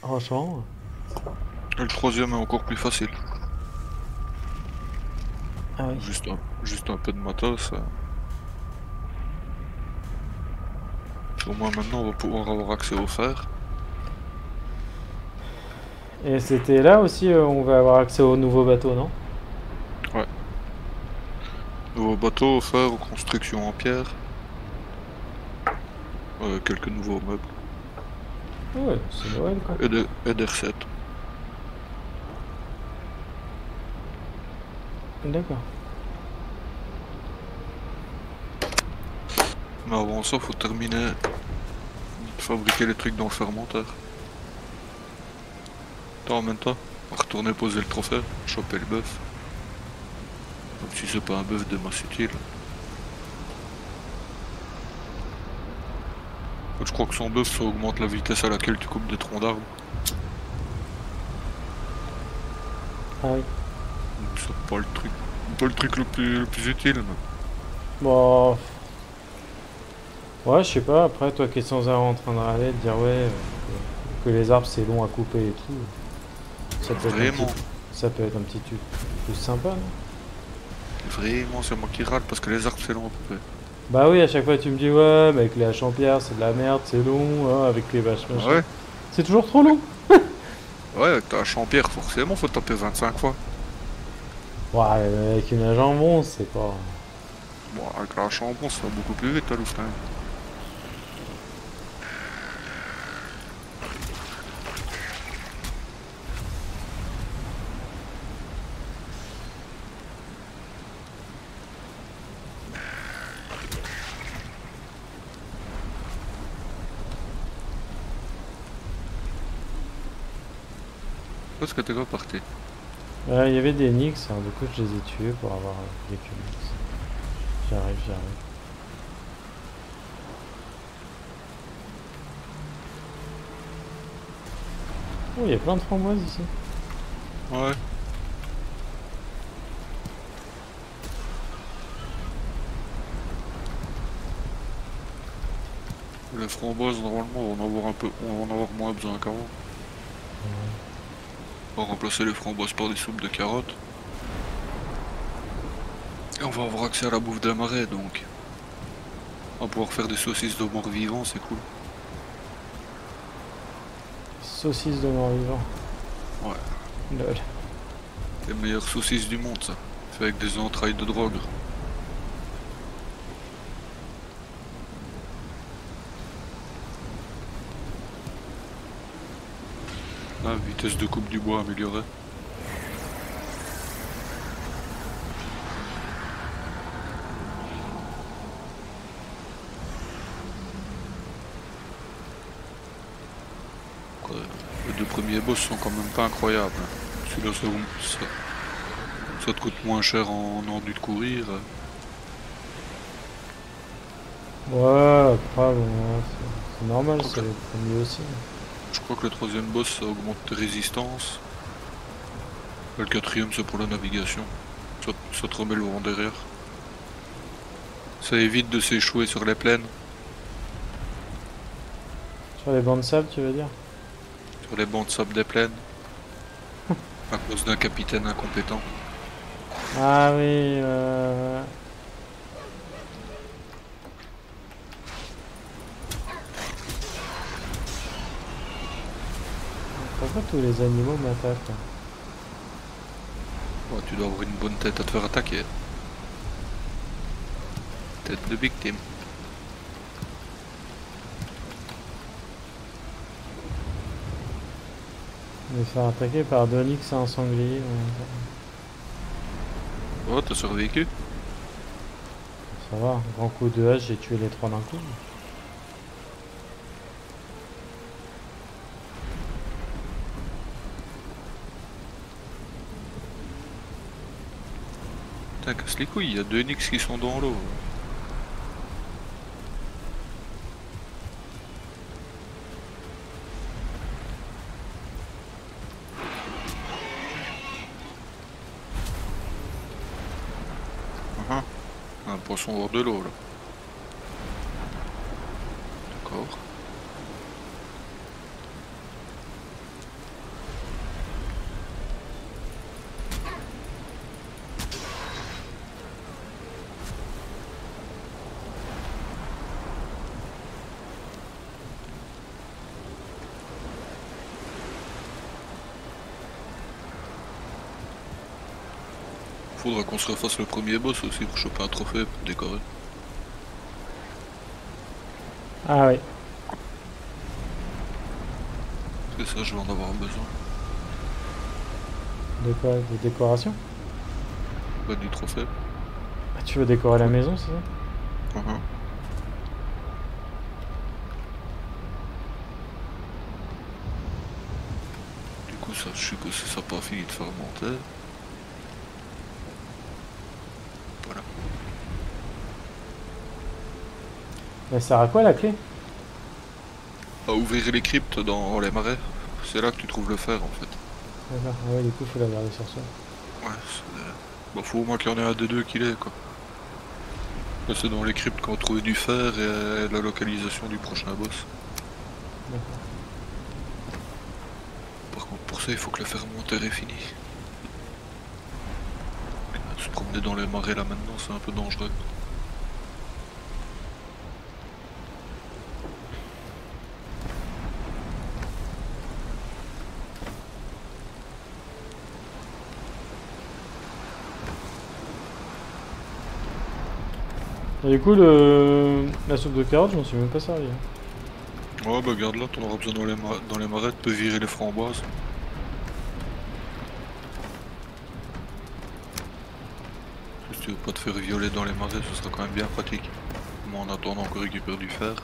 Franchement. Et le troisième est encore plus facile. Ah oui. Juste un peu de matos. Au moins maintenant on va pouvoir avoir accès au fer. Et c'était là aussi où on va avoir accès aux nouveaux bateaux, non? Ouais. Nouveau bateau, au fer, aux constructions en pierre. Quelques nouveaux meubles. Ouais, c'est Noël quoi. Et des recettes. D'accord. Mais avant ça, faut terminer de fabriquer les trucs dans le fermenteur. Attends, en même temps, on va retourner poser le trophée, choper le bœuf. Même si c'est pas un bœuf de masse utile. Je crois que son bœuf, ça augmente la vitesse à laquelle tu coupes des troncs d'arbres. Ah oui. Donc c'est pas le truc le plus utile. Mais... Bon. Ouais, je sais pas, après toi qui es sans arrêt en train de râler, de dire ouais, que les arbres c'est long à couper et tout, ça peut être un petit, Vraiment, ça peut être un petit truc plus sympa, non? vraiment, c'est moi qui râle parce que les arbres c'est long à couper. Bah oui, à chaque fois tu me dis ouais, mais avec les haches en pierre c'est de la merde, c'est long, hein, avec les vaches Bah machin. ouais, C'est toujours trop long. ouais, avec ta hache en pierre, forcément, faut taper 25 fois. Ouais, mais avec une hache en jambon, c'est pas. Bon, avec la hache en bon, ça va beaucoup plus vite, à l'ouf, quand même. Parce que t'es pas parti. Il y avait des nix, alors du coup je les ai tués pour avoir des cubix. J'arrive, j'arrive. Oh, il y a plein de framboises ici. Ouais. Les framboises, normalement, on va en avoir un peu, on va en avoir moins besoin qu'avant. On va remplacer les framboises par des soupes de carottes. Et on va avoir accès à la bouffe des marais, donc. On va pouvoir faire des saucisses de morts vivants, c'est cool. Saucisse de mort-vivant. Ouais. Lol. Les meilleures saucisses du monde, ça. Fait avec des entrailles de drogue. La vitesse de coupe du bois améliorée. Quoi, les deux premiers boss sont quand même pas incroyables. Celui-là, ça te coûte moins cher en enduit de courir. Ouais, après, bon, ouais, c'est normal, c'est les premiers aussi. Je crois que le troisième boss, ça augmente tes résistances. Le quatrième, c'est pour la navigation. Ça te remet le vent derrière. Ça évite de s'échouer sur les plaines, Sur les bancs de sable, tu veux dire? sur les bancs de sable des plaines, à cause d'un capitaine incompétent. Ah oui, pourquoi tous les animaux m'attaquent là? Ouais, tu dois avoir une bonne tête à te faire attaquer. Tête de victime. Me faire attaquer par deux nix et un sanglier. Oh, t'as survécu? Ça va, grand coup de hache, j'ai tué les trois d'un coup. Putain, casse les couilles, il y a deux Nix qui sont dans l'eau. Ah, ah. Un poisson hors de l'eau là. D'accord. faudra qu'on se refasse le premier boss aussi pour choper un trophée pour décorer. Ah oui. Parce que ça, je vais en avoir besoin. De quoi? De décoration? Bah, du trophée. Ah, tu veux décorer la maison, c'est ça? Mhm. Du coup, ça, je suppose que ça n'a pas fini de fermenter. Voilà. Elle sert à quoi la clé? À ouvrir les cryptes dans les marais. C'est là que tu trouves le fer en fait. D'accord, ah ouais, du coup, faut la garder sur soi. Ouais, bah, faut au moins qu'il y en ait un des deux qui l'ait quoi. Là, c'est dans les cryptes qu'on va trouver du fer et la localisation du prochain boss. D'accord. Par contre, pour ça, il faut que le fermenteur est fini. Se promener dans les marais là maintenant, c'est un peu dangereux. Et du coup, la soupe de carottes, je m'en suis même pas servi. Hein. Ouais, bah garde là, t'en auras besoin dans les marais, tu peux virer les framboises. Si tu veux pas te faire violer dans les marais, ce sera quand même bien pratique. Moi, en attendant qu'on récupère du fer.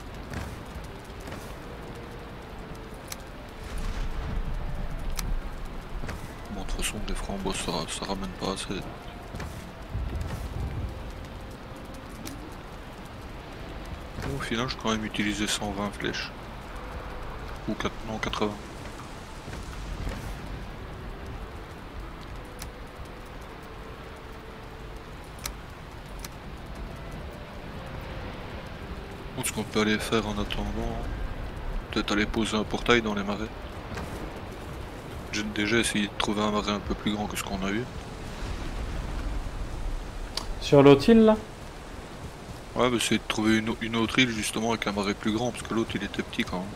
Bon, de toute façon, des framboises, ça ramène pas assez. Au final, j'ai quand même utilisé 120 flèches. Ou non, 80. Bon, ce qu'on peut aller faire en attendant, peut-être aller poser un portail dans les marais. J'ai déjà essayé de trouver un marais un peu plus grand que ce qu'on a eu. Sur l'autre île, là? Ouais, bah c'est de trouver une autre île justement avec un marais plus grand, parce que l'autre il était petit quand même.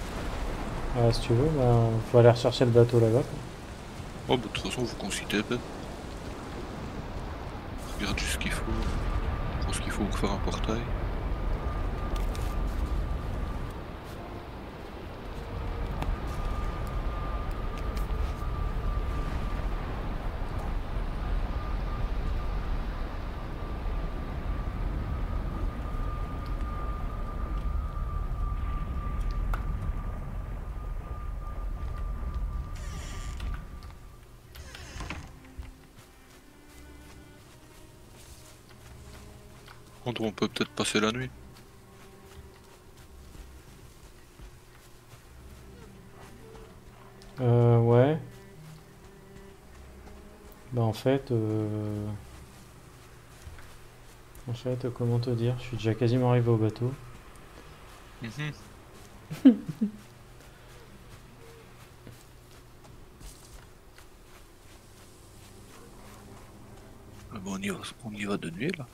Ouais, si tu veux, bah, faut aller rechercher le bateau là-bas. Quoi. Oh, bah de toute façon, faut qu'on s'y tape. Regarde juste ce qu'il faut. Je pense qu'il faut pour faire un portail. Contre, on peut peut-être passer la nuit. Ouais. Bah en fait, comment te dire? Je suis déjà quasiment arrivé au bateau. Ah bah on y va de nuit là.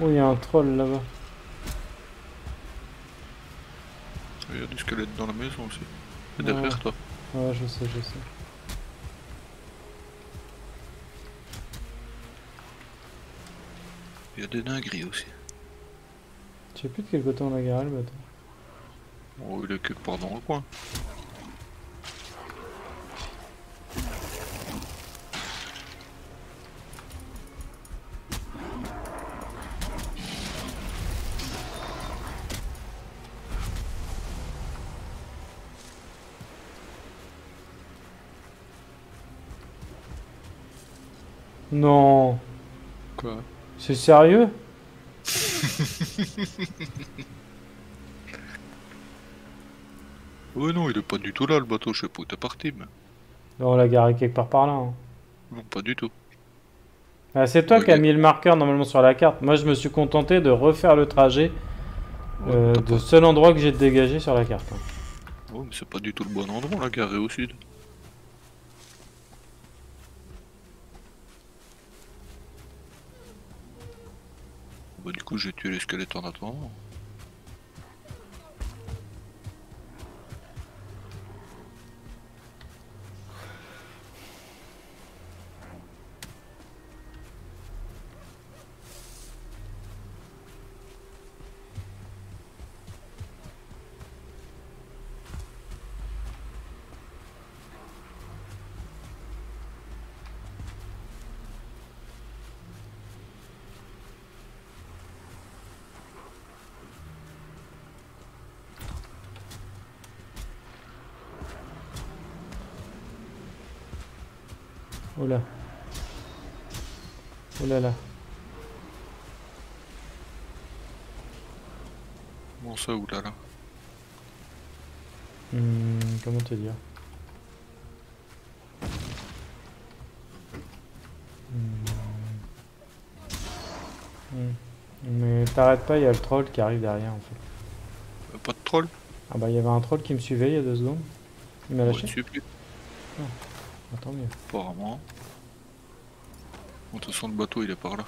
Oh, il y a un troll là-bas. Il y a des squelettes dans la maison aussi. Et Ouais. derrière toi. Ouais, je sais, je sais. Il y a des dingueries aussi. Je sais plus de quel côté on a garé le bateau. Oh, il est quelque part dans le coin. Non. Quoi? C'est sérieux? Ouais, non, il est pas du tout là le bateau, je sais pas où t'es parti, mais. On l'a garé quelque part par là, hein. Non, pas du tout. Ah, c'est toi Ouais, qui as mis le marqueur normalement sur la carte. Moi, je me suis contenté de refaire le trajet ouais, mais t'as de pas. seul endroit que j'ai dégagé sur la carte, hein. Ouais, mais c'est pas du tout le bon endroit, la gare est au sud. Bah, du coup, j'ai tué les squelettes en attendant. Oh là. Oh là là. Bon, ça, oulala. Comment te dire? Hmm. Mais t'arrêtes pas, il y a le troll qui arrive derrière en fait. Pas de troll? Ah bah il y avait un troll qui me suivait il y a 2 secondes. Il m'a Ouais, lâché? dessus plus. Ah, tant mieux. Apparemment. De toute façon, le bateau, il est par là.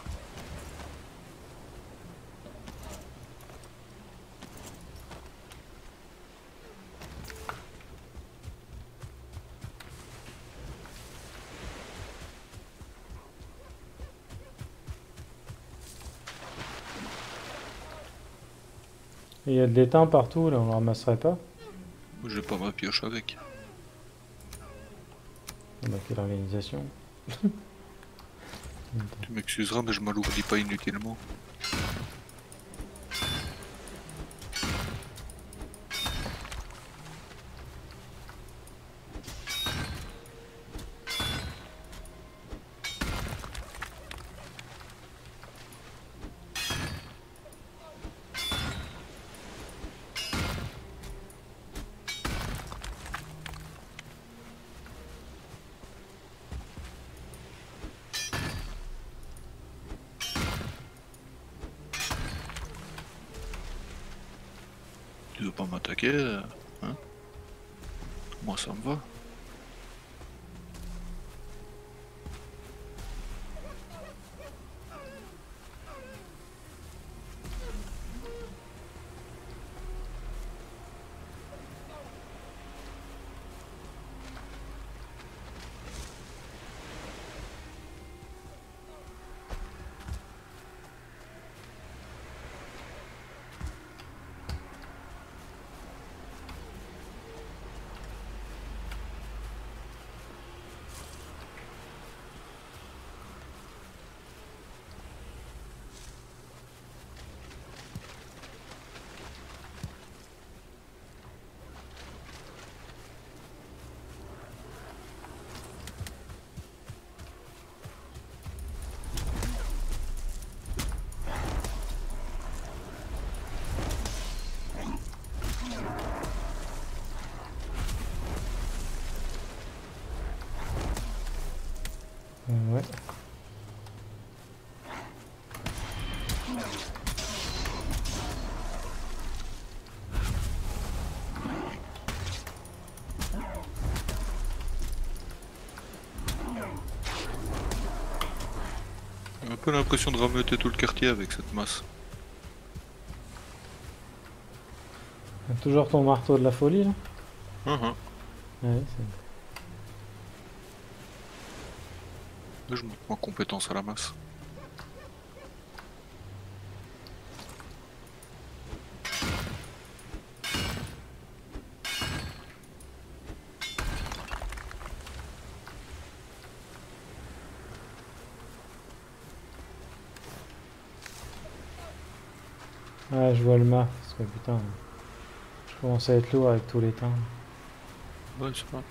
Et il y a de l'étain partout, là on le ramasserait pas? J'ai pas ma pioche avec. Ah bah quelle organisation. Tu m'excuseras, mais je m'alourdis pas inutilement. Tu veux pas m'attaquer, hein? Moi, ça me va. Ouais. J'ai un peu l'impression de rameuter tout le quartier avec cette masse. Toujours ton marteau de la folie là? Uhum. Ouais, Là, je montre ma compétence à la masse. ouais, je vois le mât, parce que putain, je commence à être lourd avec tous les temps. Ouais, c'est pas.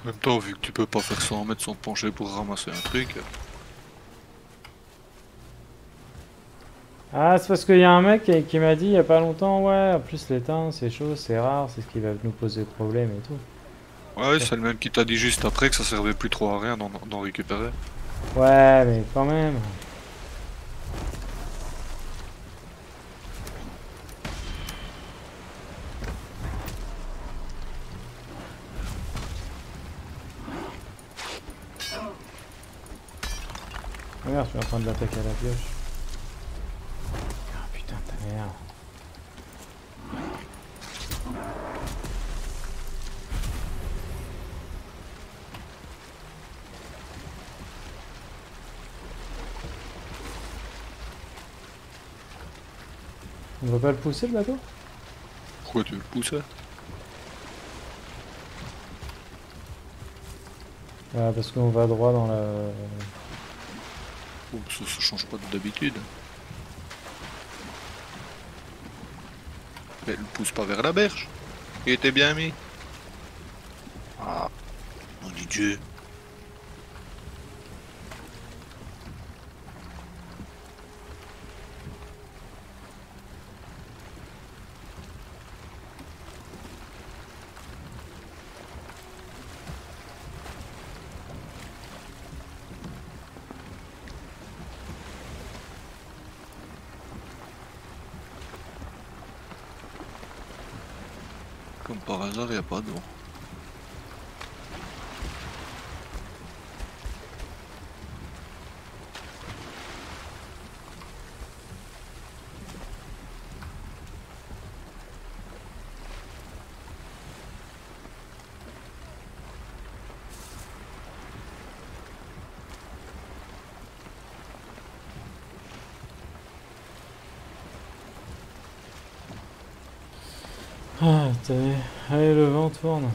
En même temps, vu que tu peux pas faire 100 mètres sans te pencher pour ramasser un truc. Ah, c'est parce qu'il y a un mec qui m'a dit il y a pas longtemps, ouais, en plus l'étain, c'est chaud, c'est rare, c'est ce qui va nous poser problème et tout. Ouais, c'est le même qui t'a dit juste après que ça servait plus trop à rien d'en récupérer. Ouais, mais quand même. Regarde, je suis en train de l'attaquer à la pioche. Ah putain, ta merde. On va pas le pousser le bateau? Pourquoi tu veux le pousser? Ouais, parce qu'on va droit dans la... Oh, ça change pas d'habitude. Mais le pousse pas vers la berge. Il était bien mis. Ah, on dit Dieu. Comme par hasard, il n'y a pas d'eau. Ah, attendez. Allez, le vent tourne.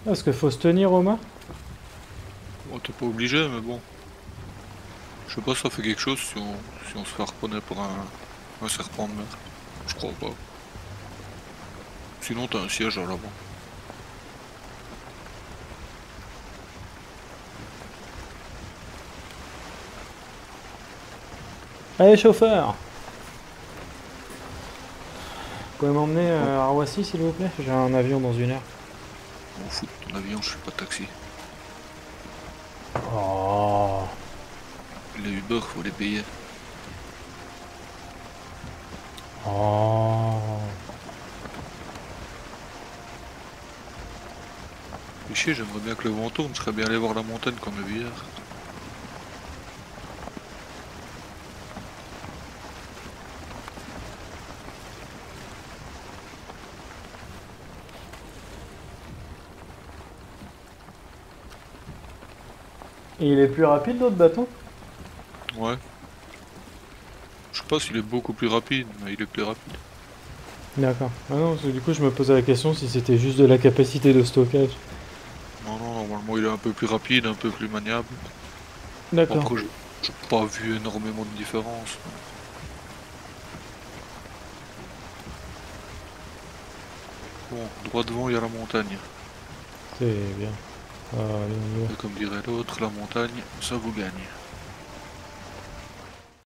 Est-ce qu'il faut se tenir au mât? Bon, t'es pas obligé, mais bon. Je sais pas si ça fait quelque chose si on se fait harponner pour un serpent de mer. Je crois pas. Sinon, t'as un siège à l'avant. Allez, chauffeur! Vous pouvez m'emmener à Roissy, s'il vous plaît? J'ai un avion dans 1 heure. M'en fous de ton avion, je fais pas de taxi. Oh. Les Uber, faut les payer. Oh. Mais chier, j'aimerais bien que le vent tourne, je serais bien allé voir la montagne qu'on a vu hier. Et il est plus rapide, l'autre bateau? Ouais. Je sais pas s'il est beaucoup plus rapide, mais il est plus rapide. D'accord. Ah non, parce que du coup, je me posais la question si c'était juste de la capacité de stockage. Non, non, normalement il est un peu plus rapide, un peu plus maniable. D'accord. Après, j'ai pas vu énormément de différence. Bon, droit devant, il y a la montagne. C'est bien. Ah, allez, on y va. Et comme dirait l'autre, la montagne, ça vous gagne.